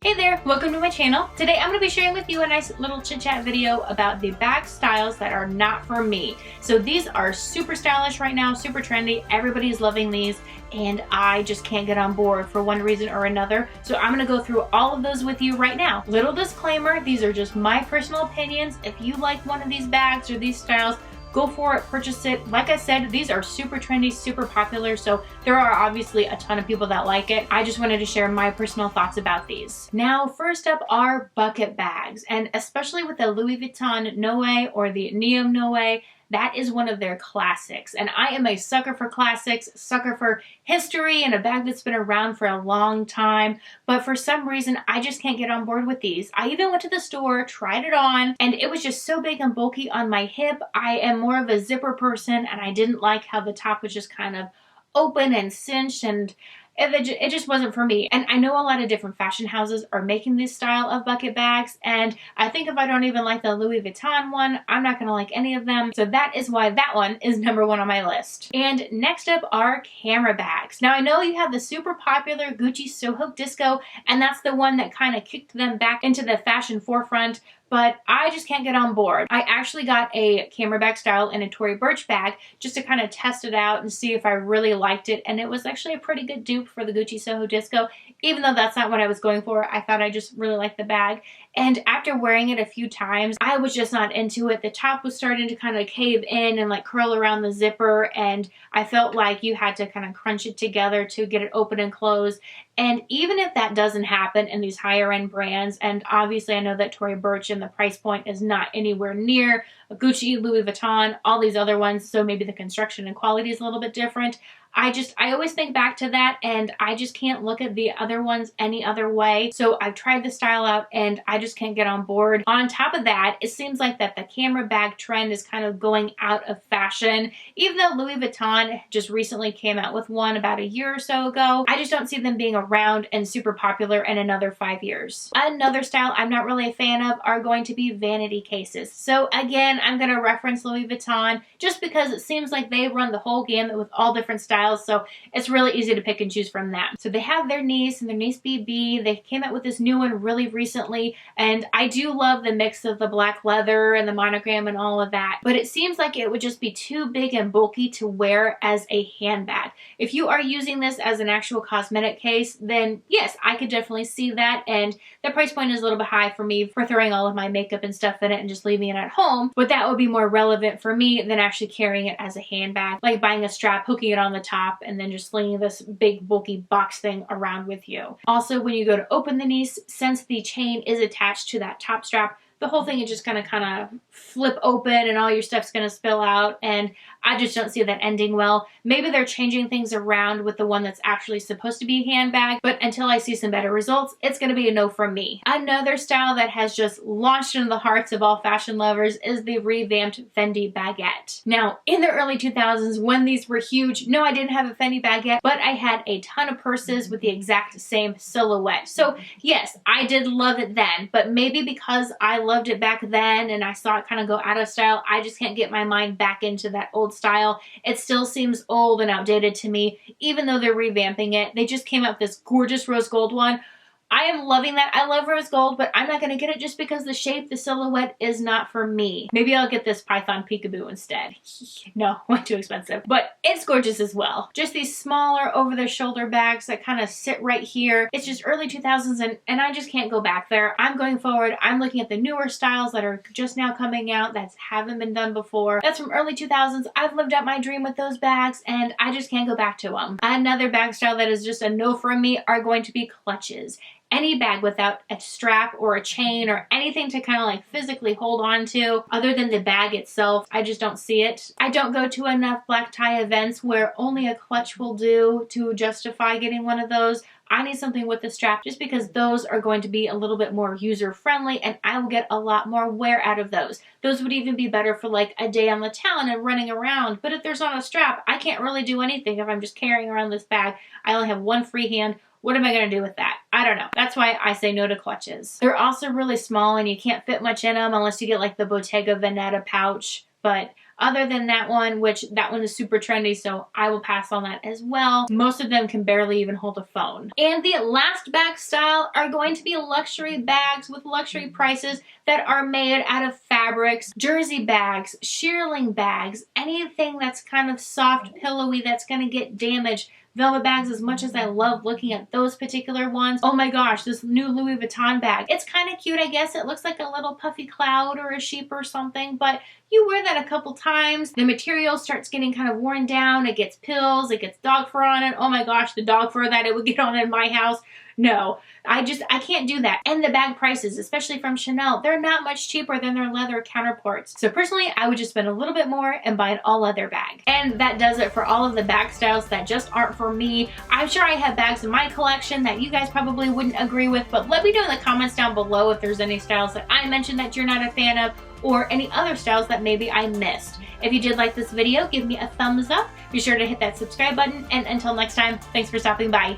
Hey there, welcome to my channel. Today I'm going to be sharing with you a nice little chit chat video about the bag styles that are not for me. So these are super stylish right now, super trendy, everybody's loving these, and I just can't get on board for one reason or another. So I'm going to go through all of those with you right now. Little disclaimer, these are just my personal opinions. If you like one of these bags or these styles, go for it, purchase it. Like I said, these are super trendy, super popular, so there are obviously a ton of people that like it. I just wanted to share my personal thoughts about these. Now, first up are bucket bags, and especially with the Louis Vuitton Noe or the Neom Noe, that is one of their classics. And I am a sucker for classics, sucker for history and a bag that's been around for a long time. But for some reason, I just can't get on board with these. I even went to the store, tried it on, and it was just so big and bulky on my hip. I am more of a zipper person, and I didn't like how the top was just kind of open and cinched, and it just wasn't for me. And I know a lot of different fashion houses are making this style of bucket bags, and I think if I don't even like the Louis Vuitton one, I'm not gonna like any of them. So that is why that one is number one on my list. And next up are camera bags. Now I know you have the super popular Gucci Soho Disco, and that's the one that kind of kicked them back into the fashion forefront, but I just can't get on board. I actually got a camera bag style in a Tory Burch bag just to kind of test it out and see if I really liked it, and it was actually a pretty good dupe for the Gucci Soho Disco. Even though that's not what I was going for, I thought I just really liked the bag. And after wearing it a few times, I was just not into it. The top was starting to kind of cave in and like curl around the zipper, and I felt like you had to kind of crunch it together to get it open and closed. And even if that doesn't happen in these higher end brands, and obviously I know that Tory Burch and the price point is not anywhere near Gucci, Louis Vuitton, all these other ones, so maybe the construction and quality is a little bit different. I always think back to that, and I just can't look at the other ones any other way. So I've tried the style out and I just can't get on board. On top of that, it seems like that the camera bag trend is kind of going out of fashion. Even though Louis Vuitton just recently came out with one about a year or so ago, I just don't see them being around and super popular in another 5 years. Another style I'm not really a fan of are going to be vanity cases. So again, I'm going to reference Louis Vuitton just because it seems like they run the whole gamut with all different styles. So it's really easy to pick and choose from them. So they have their Nice and their Nice BB. They came out with this new one really recently, and I do love the mix of the black leather and the monogram and all of that, but it seems like it would just be too big and bulky to wear as a handbag. If you are using this as an actual cosmetic case, then yes, I could definitely see that, and the price point is a little bit high for me for throwing all of my makeup and stuff in it and just leaving it at home, but that would be more relevant for me than actually carrying it as a handbag, like buying a strap, hooking it on the top, and then just slinging this big bulky box thing around with you. Also, when you go to open the Nice, since the chain is attached to that top strap, the whole thing is just gonna kind of flip open and all your stuff's gonna spill out, and I just don't see that ending well. Maybe they're changing things around with the one that's actually supposed to be a handbag, but until I see some better results, it's gonna be a no from me. Another style that has just launched into the hearts of all fashion lovers is the revamped Fendi baguette. Now, in the early 2000s, when these were huge, no, I didn't have a Fendi baguette, but I had a ton of purses with the exact same silhouette. So yes, I did love it then, but maybe because I loved it back then and I saw it kind of go out of style, I just can't get my mind back into that old style. It still seems old and outdated to me, even though they're revamping it. They just came out with this gorgeous rose gold one. I am loving that. I love rose gold, but I'm not going to get it just because the shape, the silhouette is not for me. Maybe I'll get this Python Peekaboo instead. No, way too expensive, but it's gorgeous as well. Just these smaller over the shoulder bags that kind of sit right here. It's just early 2000s, and I just can't go back there. I'm going forward. I'm looking at the newer styles that are just now coming out that haven't been done before. That's from early 2000s. I've lived out my dream with those bags, and I just can't go back to them. Another bag style that is just a no from me are going to be clutches. Any bag without a strap or a chain or anything to kind of like physically hold on to other than the bag itself, I just don't see it. I don't go to enough black tie events where only a clutch will do to justify getting one of those. I need something with a strap just because those are going to be a little bit more user friendly and I will get a lot more wear out of those. Those would even be better for like a day on the town and running around, but if there's not a strap, I can't really do anything if I'm just carrying around this bag. I only have one free hand. What am I going to do with that? I don't know. That's why I say no to clutches. They're also really small and you can't fit much in them unless you get like the Bottega Veneta pouch. But other than that one, which that one is super trendy, so I will pass on that as well. Most of them can barely even hold a phone. And the last bag style are going to be luxury bags with luxury prices that are made out of fabrics, jersey bags, shearling bags, anything that's kind of soft, pillowy, that's going to get damaged. Velvet bags, as much as I love looking at those particular ones. Oh my gosh, this new Louis Vuitton bag. It's kind of cute, I guess. It looks like a little puffy cloud or a sheep or something, but you wear that a couple times, the material starts getting kind of worn down, it gets pills, it gets dog fur on it. Oh my gosh, the dog fur that it would get on in my house. No, I can't do that. And the bag prices, especially from Chanel, they're not much cheaper than their leather counterparts. So personally, I would just spend a little bit more and buy an all leather bag. And that does it for all of the bag styles that just aren't for me. I'm sure I have bags in my collection that you guys probably wouldn't agree with, but let me know in the comments down below if there's any styles that I mentioned that you're not a fan of, or any other styles that maybe I missed. If you did like this video, give me a thumbs up. Be sure to hit that subscribe button, and until next time, thanks for stopping by.